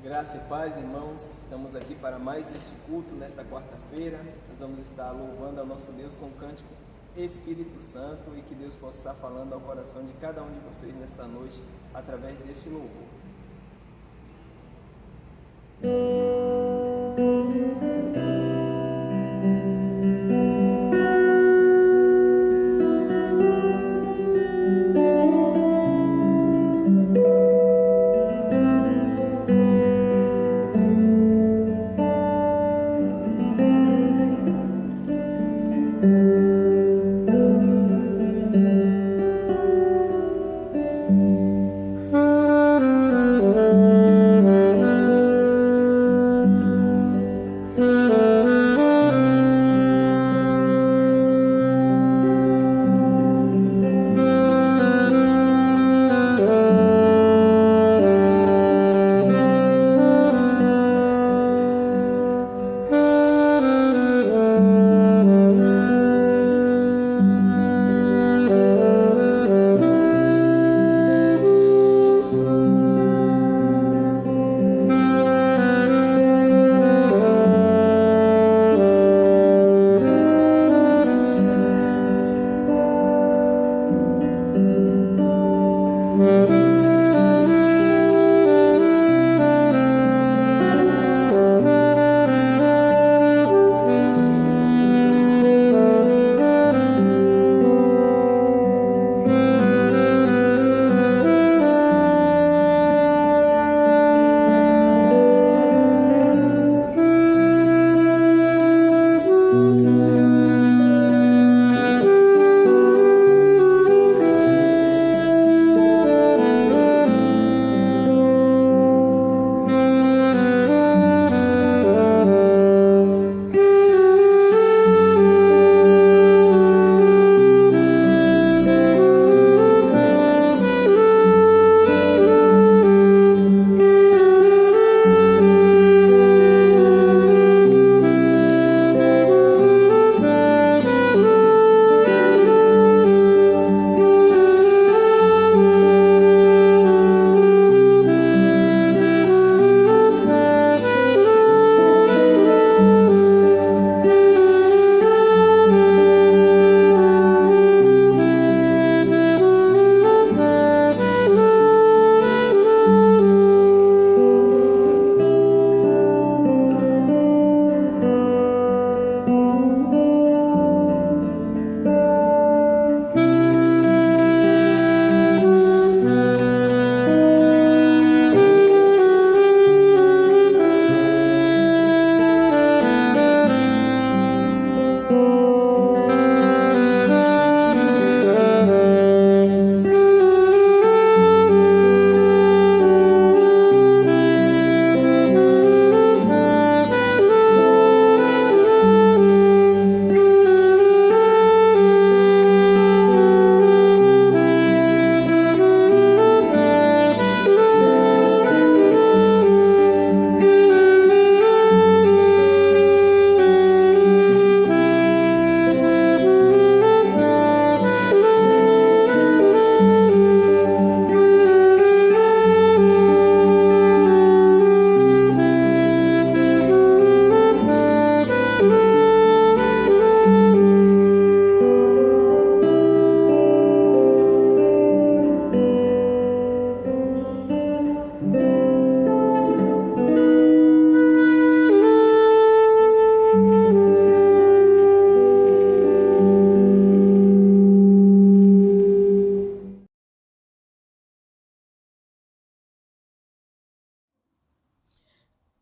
Graça e paz, irmãos, estamos aqui para mais este culto nesta quarta-feira. Nós vamos estar louvando ao nosso Deus com o cântico Espírito Santo e que Deus possa estar falando ao coração de cada um de vocês nesta noite através deste louvor.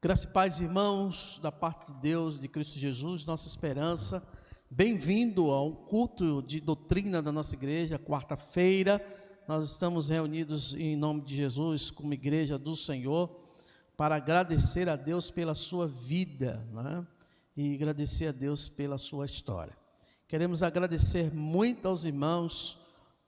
Graça e paz, irmãos, da parte de Deus, de Cristo Jesus, nossa esperança. Bem-vindo a um culto de doutrina da nossa igreja, quarta-feira. Nós estamos reunidos em nome de Jesus, como igreja do Senhor, para agradecer a Deus pela sua vida, né? E agradecer a Deus pela sua história. Queremos agradecer muito aos irmãos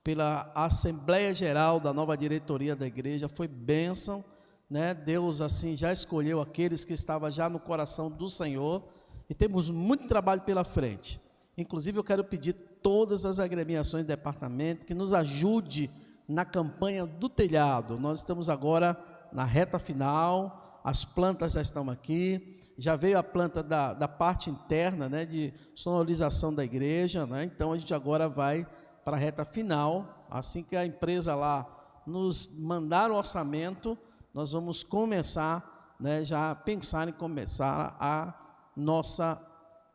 pela Assembleia Geral da nova diretoria da igreja, foi bênção, né? Deus assim já escolheu aqueles que estavam já no coração do Senhor e temos muito trabalho pela frente. Inclusive eu quero pedir todas as agremiações do departamento que nos ajude na campanha do telhado. Nós estamos agora na reta final, as plantas já estão aqui, já veio a planta da parte interna, né, de sonorização da igreja, né? Então a gente agora vai para a reta final. Assim que a empresa lá nos mandar o orçamento, nós vamos começar, né, já pensar em começar a nossa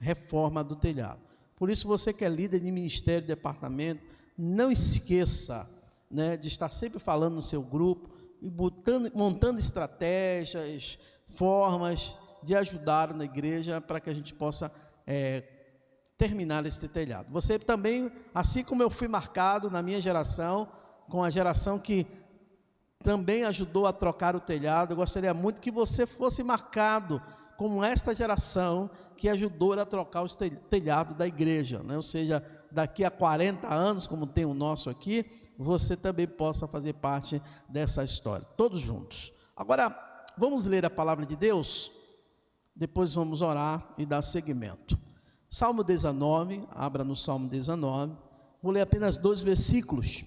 reforma do telhado. Por isso, você que é líder de ministério, de departamento, não esqueça, né, de estar sempre falando no seu grupo e montando estratégias, formas de ajudar na igreja para que a gente possa terminar esse telhado. Você também, assim como eu fui marcado na minha geração, com a geração que também ajudou a trocar o telhado, eu gostaria muito que você fosse marcado como esta geração que ajudou a trocar os telhados da igreja, né? Ou seja, daqui a 40 anos, como tem o nosso aqui, você também possa fazer parte dessa história, todos juntos. Agora, vamos ler a palavra de Deus, depois vamos orar e dar seguimento. Salmo 19, abra no Salmo 19, vou ler apenas 2 versículos,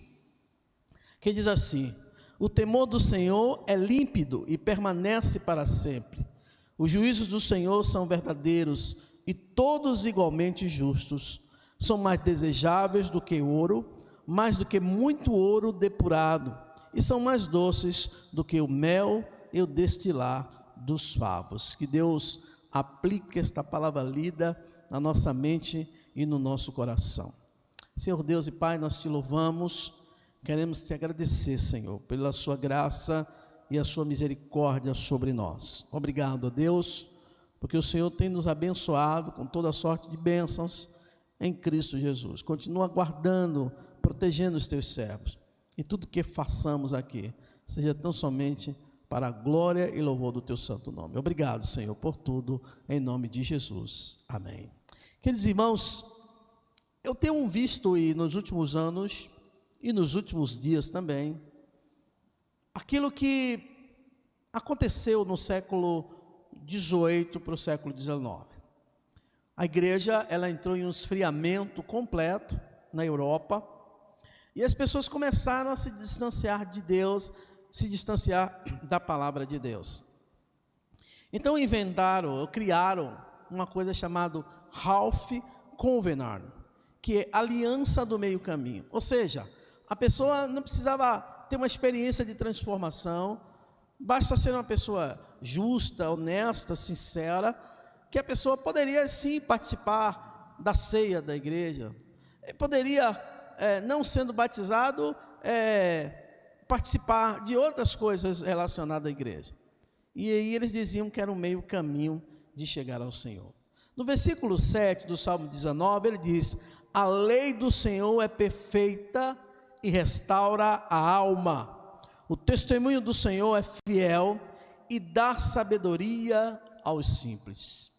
que diz assim: o temor do Senhor é límpido e permanece para sempre. Os juízos do Senhor são verdadeiros e todos igualmente justos. São mais desejáveis do que ouro, mais do que muito ouro depurado, e são mais doces do que o mel e o destilar dos favos. Que Deus aplique esta palavra lida na nossa mente e no nosso coração. Senhor Deus e Pai, nós te louvamos, queremos te agradecer, Senhor, pela sua graça e a sua misericórdia sobre nós. Obrigado a Deus, porque o Senhor tem nos abençoado com toda sorte de bênçãos em Cristo Jesus. Continua guardando, protegendo os teus servos, e tudo que façamos aqui seja tão somente para a glória e louvor do teu santo nome. Obrigado, Senhor, por tudo, em nome de Jesus. Amém. Queridos irmãos, eu tenho visto nos últimos anos e nos últimos dias também aquilo que aconteceu no século XVIII para o século XIX. A igreja, ela entrou em um esfriamento completo na Europa, e as pessoas começaram a se distanciar de Deus, se distanciar da palavra de Deus. Então criaram uma coisa chamada Half Covenant, que é aliança do meio caminho. Ou seja, a pessoa não precisava ter uma experiência de transformação, basta ser uma pessoa justa, honesta, sincera, que a pessoa poderia sim participar da ceia da igreja, poderia, não sendo batizado, participar de outras coisas relacionadas à igreja. E aí eles diziam que era o meio caminho de chegar ao Senhor. No versículo 7 do Salmo 19, ele diz: a lei do Senhor é perfeita e restaura a alma. O testemunho do Senhor é fiel e dá sabedoria aos simples.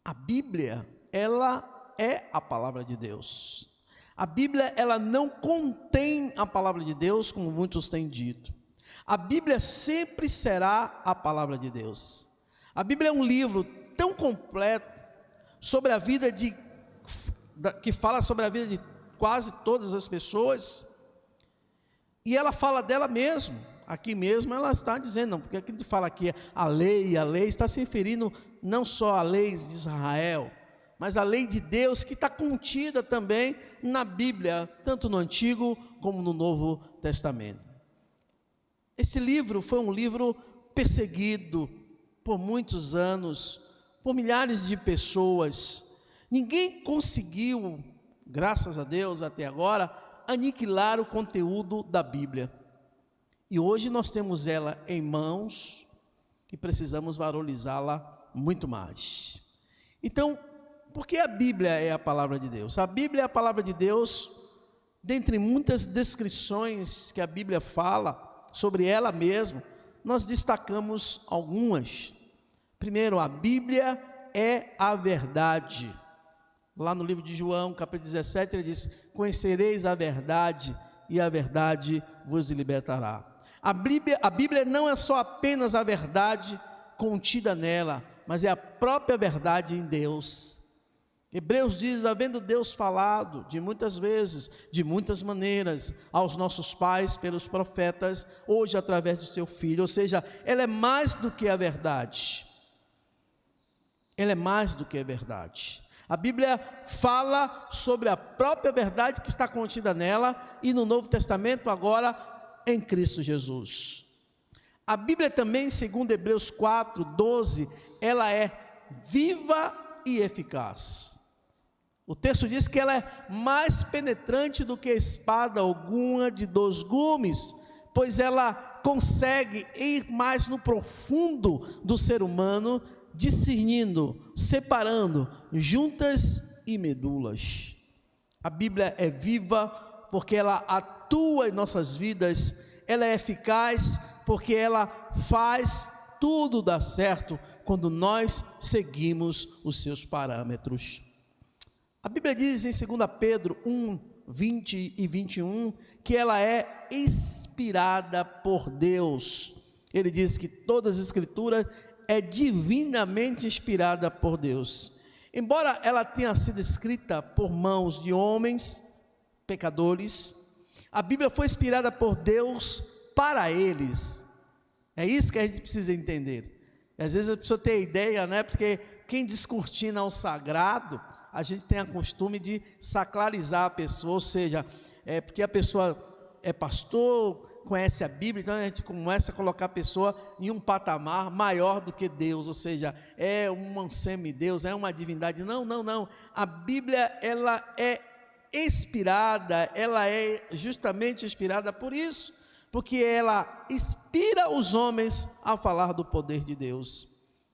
A Bíblia, ela é a palavra de Deus. A Bíblia, ela não contém a palavra de Deus, como muitos têm dito. A Bíblia sempre será a palavra de Deus. A Bíblia é um livro tão completo sobre a vida que fala sobre a vida de quase todas as pessoas, e ela fala dela mesma. Aqui mesmo ela está dizendo, não, porque aqui ele fala aqui a lei está se referindo não só à lei de Israel, mas à lei de Deus, que está contida também na Bíblia, tanto no Antigo como no Novo Testamento. Esse livro foi um livro perseguido por muitos anos, por milhares de pessoas. Ninguém conseguiu, graças a Deus até agora, aniquilar o conteúdo da Bíblia. E hoje nós temos ela em mãos e precisamos valorizá-la muito mais. Então, por que a Bíblia é a palavra de Deus? A Bíblia é a palavra de Deus, dentre muitas descrições que a Bíblia fala sobre ela mesma, nós destacamos algumas. Primeiro, a Bíblia é a verdade. Lá no livro de João, capítulo 17, ele diz: conhecereis a verdade e a verdade vos libertará. A Bíblia não é só apenas a verdade contida nela, mas é a própria verdade em Deus. Hebreus diz, havendo Deus falado de muitas vezes, de muitas maneiras, aos nossos pais pelos profetas, hoje através do seu Filho, ou seja, ela é mais do que a verdade. Ela é mais do que a verdade. A Bíblia fala sobre a própria verdade que está contida nela, e no Novo Testamento agora em Cristo Jesus. A Bíblia também, segundo Hebreus 4:12, ela é viva e eficaz. O texto diz que ela é mais penetrante do que a espada alguma de 2 gumes, pois ela consegue ir mais no profundo do ser humano, discernindo, separando juntas e medulas. A Bíblia é viva porque ela atua em nossas vidas, ela é eficaz porque ela faz tudo dar certo quando nós seguimos os seus parâmetros. A Bíblia diz em 2 Pedro 1:20 e 21, que ela é inspirada por Deus. Ele diz que todas as escrituras é divinamente inspirada por Deus. Embora ela tenha sido escrita por mãos de homens pecadores, a Bíblia foi inspirada por Deus para eles. É isso que a gente precisa entender. E às vezes a pessoa tem a ideia, né? Porque quem descortina o sagrado, a gente tem o costume de sacralizar a pessoa, ou seja, porque a pessoa é pastor, conhece a Bíblia, então a gente começa a colocar a pessoa em um patamar maior do que Deus, ou seja, é um semideus, é uma divindade. Não. A Bíblia, ela é inspirada, ela é justamente inspirada por isso, porque ela inspira os homens a falar do poder de Deus.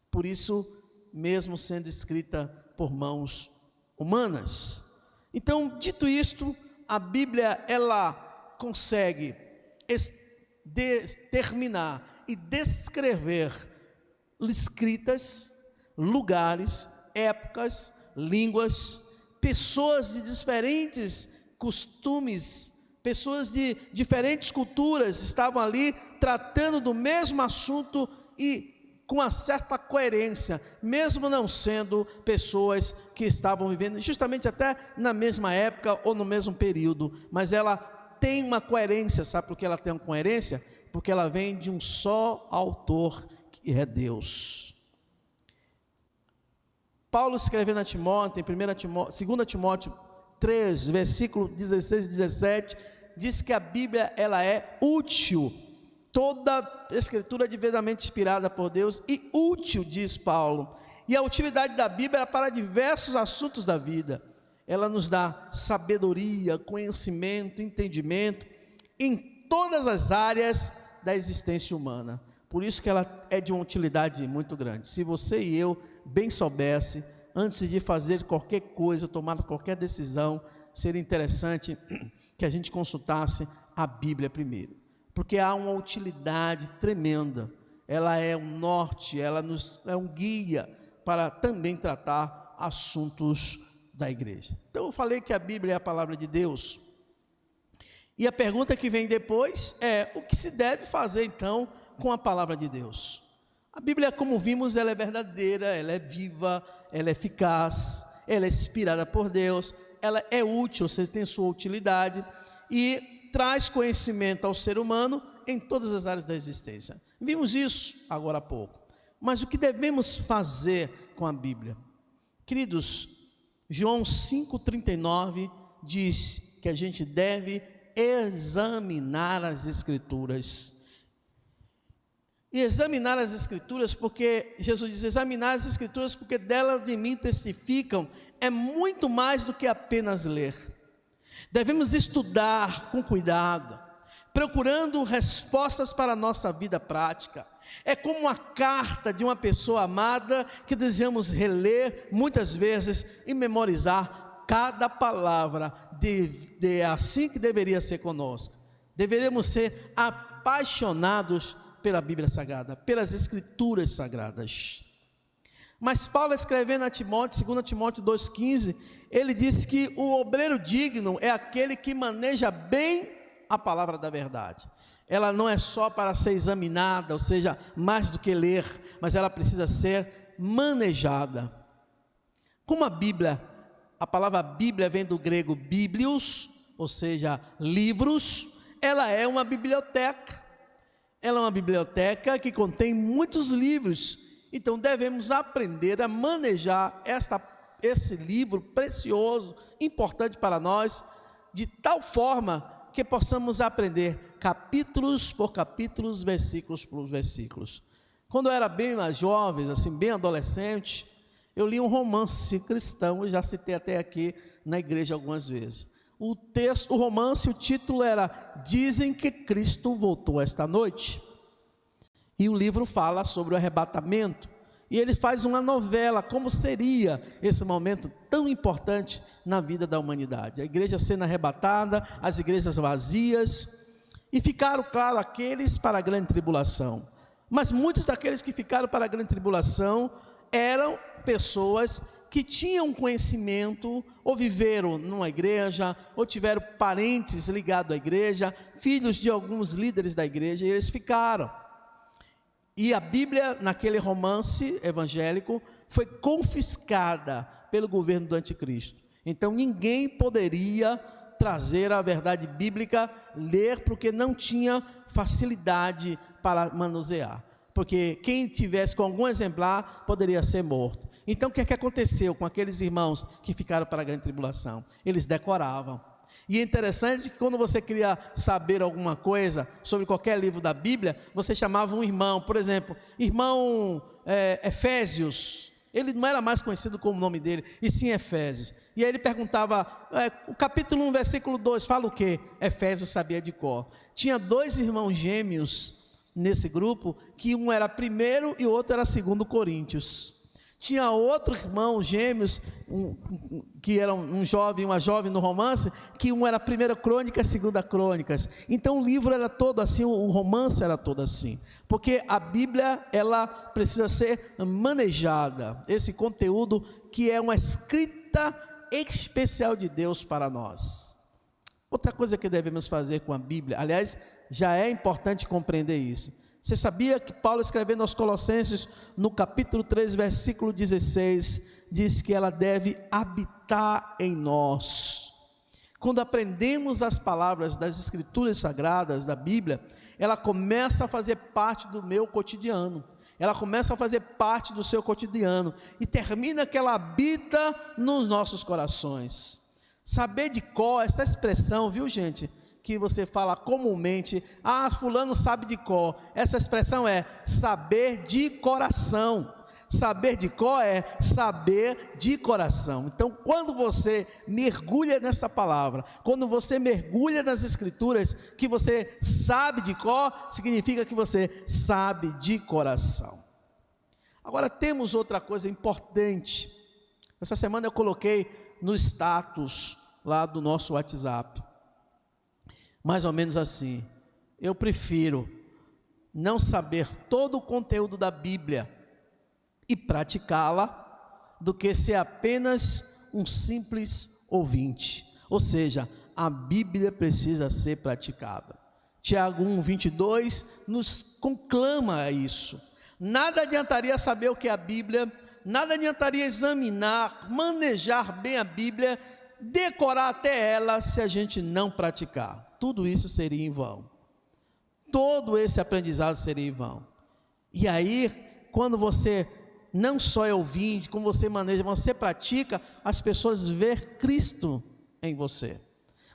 Por isso, mesmo sendo escrita por mãos humanas. Então, dito isto, a Bíblia, ela consegue determinar e descrever escritas, lugares, épocas, línguas, pessoas de diferentes costumes, pessoas de diferentes culturas estavam ali tratando do mesmo assunto e com uma certa coerência, mesmo não sendo pessoas que estavam vivendo justamente até na mesma época ou no mesmo período, mas ela tem uma coerência. Sabe por que ela tem uma coerência? Porque ela vem de um só autor, que é Deus. Paulo escrevendo a Timóteo, em 2 Timóteo 3, versículo 16 e 17, diz que a Bíblia, ela é útil. Toda escritura é divinamente inspirada por Deus e útil, diz Paulo. E a utilidade da Bíblia é para diversos assuntos da vida. Ela nos dá sabedoria, conhecimento, entendimento em todas as áreas da existência humana. Por isso que ela é de uma utilidade muito grande. Se você e eu bem soubesse, antes de fazer qualquer coisa, tomar qualquer decisão, seria interessante que a gente consultasse a Bíblia primeiro, porque há uma utilidade tremenda. Ela é um norte, ela é um guia para também tratar assuntos da igreja. Então eu falei que a Bíblia é a palavra de Deus, e a pergunta que vem depois é: o que se deve fazer então com a palavra de Deus? A Bíblia, como vimos, ela é verdadeira, ela é viva, ela é eficaz, ela é inspirada por Deus, ela é útil, você tem sua utilidade e traz conhecimento ao ser humano em todas as áreas da existência. Vimos isso agora há pouco. Mas o que devemos fazer com a Bíblia? Queridos, João 5,39 diz que a gente deve examinar as Escrituras. E examinar as Escrituras, porque Jesus diz: examinar as Escrituras, porque delas de mim testificam. É muito mais do que apenas ler. Devemos estudar com cuidado, procurando respostas para a nossa vida prática. É como uma carta de uma pessoa amada que desejamos reler muitas vezes e memorizar cada palavra, assim que deveria ser conosco. Deveremos ser apaixonados pela Bíblia Sagrada, pelas Escrituras Sagradas. Mas Paulo, escrevendo a Timóteo, 2 Timóteo 2,15, ele diz que o obreiro digno é aquele que maneja bem a palavra da verdade. Ela não é só para ser examinada, ou seja, mais do que ler, mas ela precisa ser manejada. Como a Bíblia a palavra Bíblia vem do grego biblios, ou seja, livros. Ela é uma biblioteca. Ela é uma biblioteca que contém muitos livros. Então devemos aprender a manejar esse livro precioso, importante para nós, de tal forma que possamos aprender capítulos por capítulos, versículos por versículos. Quando eu era bem mais jovem, assim, bem adolescente, eu li um romance cristão, eu já citei até aqui na igreja algumas vezes. O romance, o título era Dizem que Cristo Voltou Esta Noite. E o livro fala sobre o arrebatamento. E ele faz uma novela, como seria esse momento tão importante na vida da humanidade. A igreja sendo arrebatada, as igrejas vazias, e ficaram, claro, aqueles para a grande tribulação. Mas muitos daqueles que ficaram para a grande tribulação eram pessoas que tinham conhecimento, ou viveram numa igreja, ou tiveram parentes ligados à igreja, filhos de alguns líderes da igreja, e eles ficaram. E a Bíblia, naquele romance evangélico, foi confiscada pelo governo do anticristo. Então ninguém poderia trazer a verdade bíblica, ler, porque não tinha facilidade para manusear. Porque quem tivesse com algum exemplar poderia ser morto. Então o que é que aconteceu com aqueles irmãos que ficaram para a grande tribulação? Eles decoravam. E é interessante que quando você queria saber alguma coisa sobre qualquer livro da Bíblia, você chamava um irmão, por exemplo, irmão Efésios. Ele não era mais conhecido como o nome dele, e sim Efésios. E aí ele perguntava, o capítulo 1, versículo 2, fala o quê? Efésios sabia de cor. Tinha 2 irmãos gêmeos nesse grupo, que um era primeiro e o outro era segundo Coríntios. Tinha outro irmão gêmeos, que era um jovem e uma jovem no romance, que um era 1 Crônicas, 2 Crônicas. Então o livro era todo assim, o romance era todo assim. Porque a Bíblia, ela precisa ser manejada. Esse conteúdo que é uma escrita especial de Deus para nós. Outra coisa que devemos fazer com a Bíblia, aliás, já é importante compreender isso. Você sabia que Paulo, escrevendo aos Colossenses, no capítulo 3, versículo 16, diz que ela deve habitar em nós. Quando aprendemos as palavras das Escrituras Sagradas, da Bíblia, ela começa a fazer parte do meu cotidiano, ela começa a fazer parte do seu cotidiano, e termina que ela habita nos nossos corações. Saber de cor, essa expressão, viu gente, que você fala comumente, fulano sabe de cor, essa expressão é saber de coração. Saber de cor é saber de coração. Então quando você mergulha nessa palavra, quando você mergulha nas escrituras, que você sabe de cor, significa que você sabe de coração. Agora temos outra coisa importante. Essa semana eu coloquei no status lá do nosso WhatsApp, mais ou menos assim: eu prefiro não saber todo o conteúdo da Bíblia e praticá-la, do que ser apenas um simples ouvinte. Ou seja, a Bíblia precisa ser praticada. Tiago 1:22 nos conclama a isso. Nada adiantaria saber o que é a Bíblia, nada adiantaria examinar, manejar bem a Bíblia, decorar até ela, se a gente não praticar. Tudo isso seria em vão. Todo esse aprendizado seria em vão. E aí, quando você não só é ouvinte, como você maneja, você pratica, as pessoas veem Cristo em você.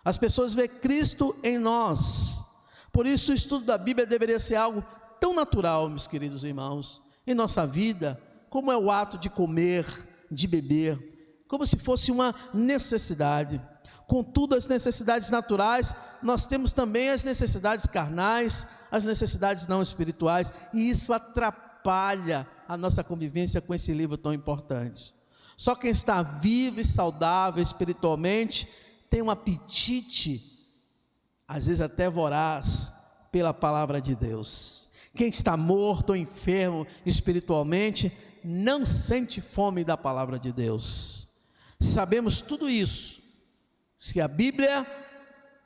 As pessoas veem Cristo em nós. Por isso o estudo da Bíblia deveria ser algo tão natural, meus queridos irmãos, em nossa vida, como é o ato de comer, de beber, como se fosse uma necessidade. Contudo, as necessidades naturais, nós temos também as necessidades carnais, as necessidades não espirituais, e isso atrapalha a nossa convivência com esse livro tão importante. Só quem está vivo e saudável espiritualmente tem um apetite, às vezes até voraz, pela palavra de Deus. Quem está morto ou enfermo espiritualmente não sente fome da palavra de Deus. Sabemos tudo isso, se a Bíblia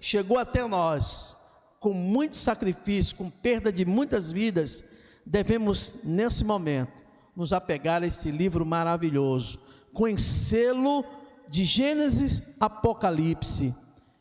chegou até nós com muito sacrifício, com perda de muitas vidas, devemos nesse momento nos apegar a esse livro maravilhoso, conhecê-lo de Gênesis a Apocalipse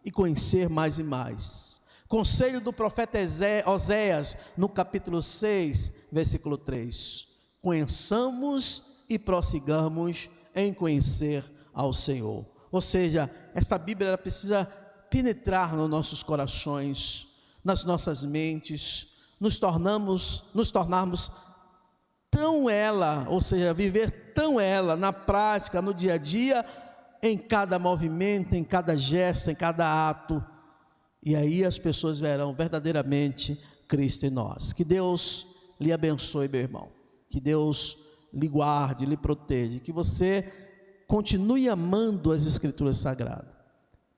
e conhecer mais e mais. Conselho do profeta Oséias, no capítulo 6, versículo 3. Conheçamos e prossigamos em conhecer ao Senhor. Ou seja, esta Bíblia ela precisa penetrar nos nossos corações, nas nossas mentes, nos tornarmos tão ela, ou seja, viver tão ela na prática, no dia a dia, em cada movimento, em cada gesto, em cada ato. E aí as pessoas verão verdadeiramente Cristo em nós. Que Deus lhe abençoe, meu irmão. Que Deus lhe guarde, lhe proteja. Que você continue amando as Escrituras Sagradas.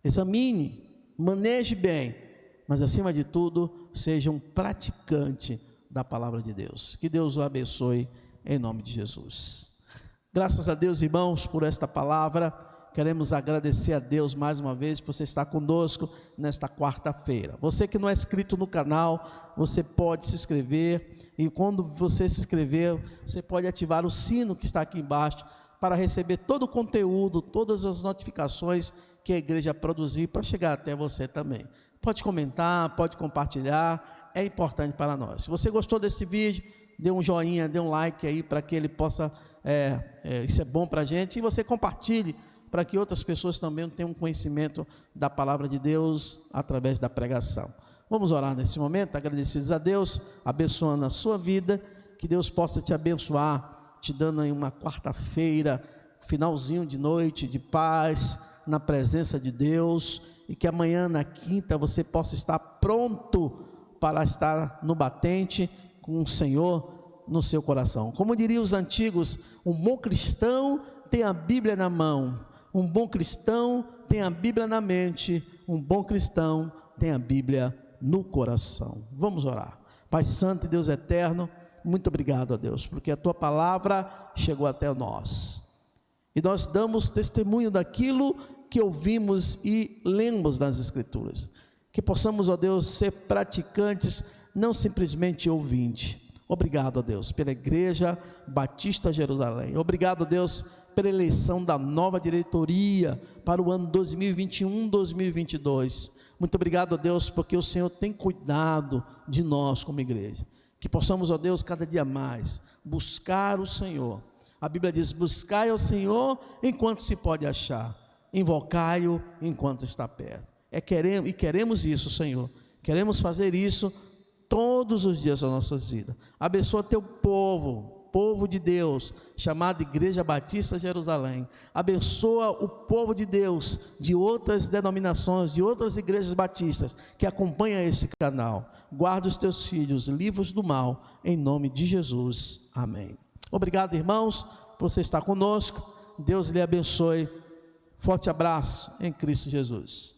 Examine, maneje bem, mas acima de tudo, seja um praticante da palavra de Deus. Que Deus o abençoe em nome de Jesus. Graças a Deus, irmãos, por esta palavra. Queremos agradecer a Deus mais uma vez por você estar conosco nesta quarta-feira. Você que não é inscrito no canal, você pode se inscrever, e quando você se inscrever, você pode ativar o sino que está aqui embaixo para receber todo o conteúdo, todas as notificações que a igreja produzir para chegar até você também. Pode comentar, pode compartilhar, é importante para nós. Se você gostou desse vídeo, dê um joinha, dê um like aí para que ele possa, isso é bom para a gente, e você compartilhe para que outras pessoas também tenham conhecimento da palavra de Deus através da pregação. Vamos orar nesse momento, agradecidos a Deus, abençoando a sua vida, que Deus possa te abençoar, te dando aí uma quarta-feira, finalzinho de noite, de paz, na presença de Deus, e que amanhã, na quinta, você possa estar pronto para estar no batente com o Senhor no seu coração. Como diriam os antigos, um bom cristão tem a Bíblia na mão, um bom cristão tem a Bíblia na mente, um bom cristão tem a Bíblia no coração. Vamos orar. Pai Santo e Deus Eterno, muito obrigado a Deus, porque a Tua palavra chegou até nós, e nós damos testemunho daquilo que ouvimos e lemos nas Escrituras, que possamos, ó Deus, ser praticantes, não simplesmente ouvintes. Obrigado, ó Deus, pela Igreja Batista Jerusalém. Obrigado, Deus, pela eleição da nova diretoria para o ano 2021-2022. Muito obrigado, ó Deus, porque o Senhor tem cuidado de nós como igreja. Que possamos, ó Deus, cada dia mais buscar o Senhor. A Bíblia diz: buscai ao Senhor enquanto se pode achar, invocai-o enquanto está perto. Queremos isso, Senhor. Queremos fazer isso todos os dias das nossas vidas. Abençoa teu povo de Deus, chamado Igreja Batista Jerusalém. Abençoa o povo de Deus de outras denominações, de outras igrejas batistas que acompanham esse canal. Guarda os teus filhos, livra-os do mal, em nome de Jesus. Amém. Obrigado, irmãos, por você estar conosco. Deus lhe abençoe. Forte abraço em Cristo Jesus.